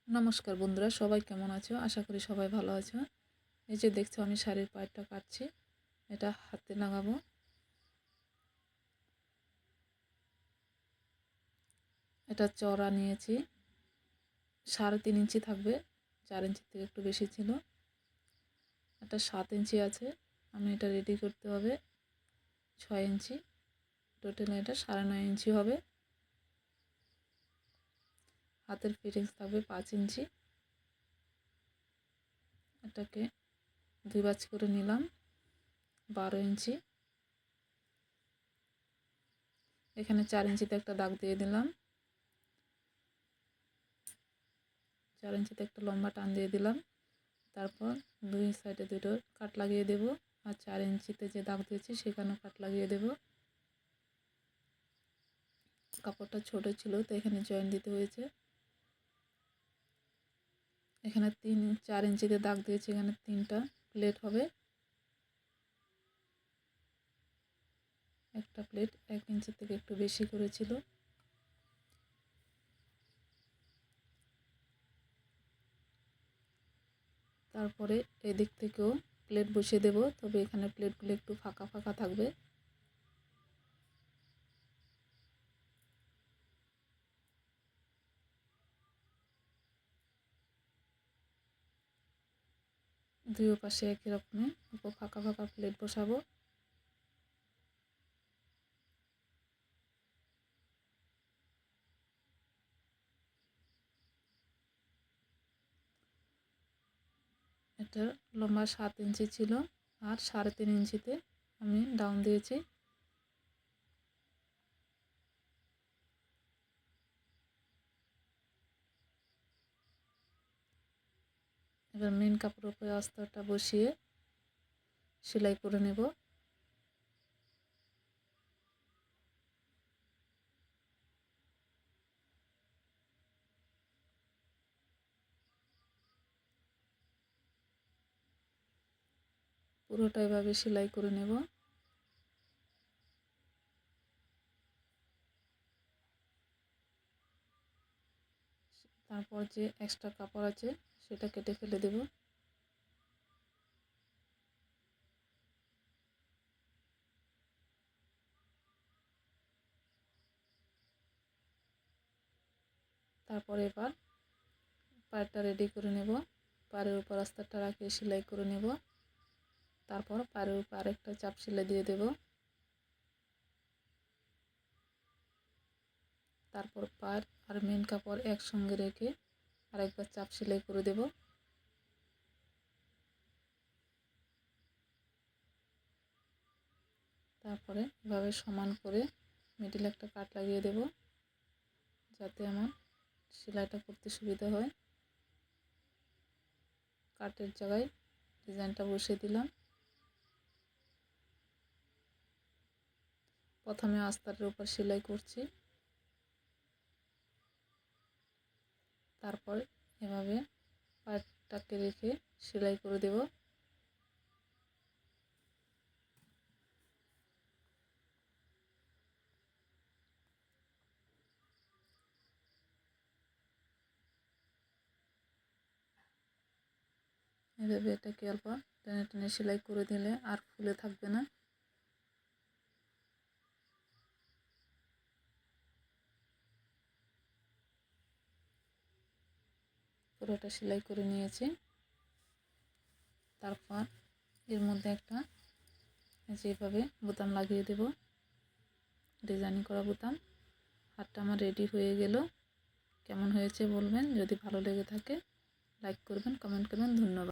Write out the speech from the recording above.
নমস্কার বন্ধুরা, সবাই কেমন আছো? আশা করি সবাই ভালো আছো। এই যে দেখছো আমি শাড়ির পাড়টা কাটছি, এটা হাতে লাগাবো। এটা চড়া নিয়েছি, 3.5 ইঞ্চি থাকবে, 4 ইঞ্চির থেকে একটু বেশি ছিল। এটা 7 ইঞ্চি আছে, আমি এটা রেডি করতে হবে 6 ইঞ্চি, টোটাল এটা 9.5 ইঞ্চি হবে। হাতের ফিটিংস থাকবে 5 ইঞ্চি। এটাকে 2 ভাঁজ করে নিলাম, 12 ইঞ্চি। এখানে 4 ইঞ্চিতে একটা দাগ দিয়ে দিলাম, 4 ইঞ্চিতে একটা লম্বা টান দিয়ে দিলাম। তারপর দুই সাইডে দুটো কাট লাগিয়ে দেব, আর 4 ইঞ্চিতে যে দাগ দিয়েছি সেখানেও কাট লাগিয়ে দেব। কাপড়টা ছোট ছিল তো এখানে জয়েন দিতে হয়েছে। এখানে 4 ইঞ্চিতে দাগ দিয়েছি, এখানে 3টা প্লেট হবে। একটা প্লেট 1 ইঞ্চি থেকে একটু বেশি করেছিল। তারপরে এদিক থেকেও প্লেট বসিয়ে দেব, তবে এখানে প্লেটগুলো একটু ফাঁকা ফাঁকা থাকবে। দুই পাশে একই রকমের ফাঁকা ফাঁকা প্লেট বসাবো। এটা লম্বা 7 ইঞ্চি ছিল, আর 3.5 ইঞ্চিতে আমি ডাউন দিয়েছি। এবার মেন কাপড়ের উপরে অস্তরটা বসিয়ে সেলাই করে নেব। পুরোটা এভাবে সেলাই করে নেব। তারপর যে এক্সট্রা কাপড় আছে সেটা কেটে ফেলে দেব। তারপর এবার পাড়টা রেডি করে নেব। পাড়ের উপর আস্তারটা রাখিয়ে সেলাই করে নেব। তারপর পাড়ের উপর আরেকটা চাপ সেলাই দিয়ে দেব। তারপর পাড় আর মেন কাপড় একসঙ্গে রেখে আরেকবার চাপ সেলাই করে দেব। তারপরে এভাবে সমান করে মিডিলে একটা কাট লাগিয়ে দেব, যাতে আমার সেলাইটা করতে সুবিধা হয়। কাটের জায়গায় ডিজাইনটা বসিয়ে দিলাম। প্রথমে আস্তারের উপর সেলাই করছি, তারপর এভাবে পাটটাকে রেখে সেলাই করে দেব। এভাবে এটাকে অল্প টেনে টেনে সেলাই করে দিলে আর ফুলে থাকবে না। পুরোটা সেলাই করে নিয়েছি। তারপর এর মধ্যে একটা যেভাবে বোতাম লাগিয়ে দেব, ডিজাইন করা বোতাম। হাতটা আমার রেডি হয়ে গেল। কেমন হয়েছে বলবেন, যদি ভালো লেগে থাকে লাইক করবেন, কমেন্ট করবেন। ধন্যবাদ।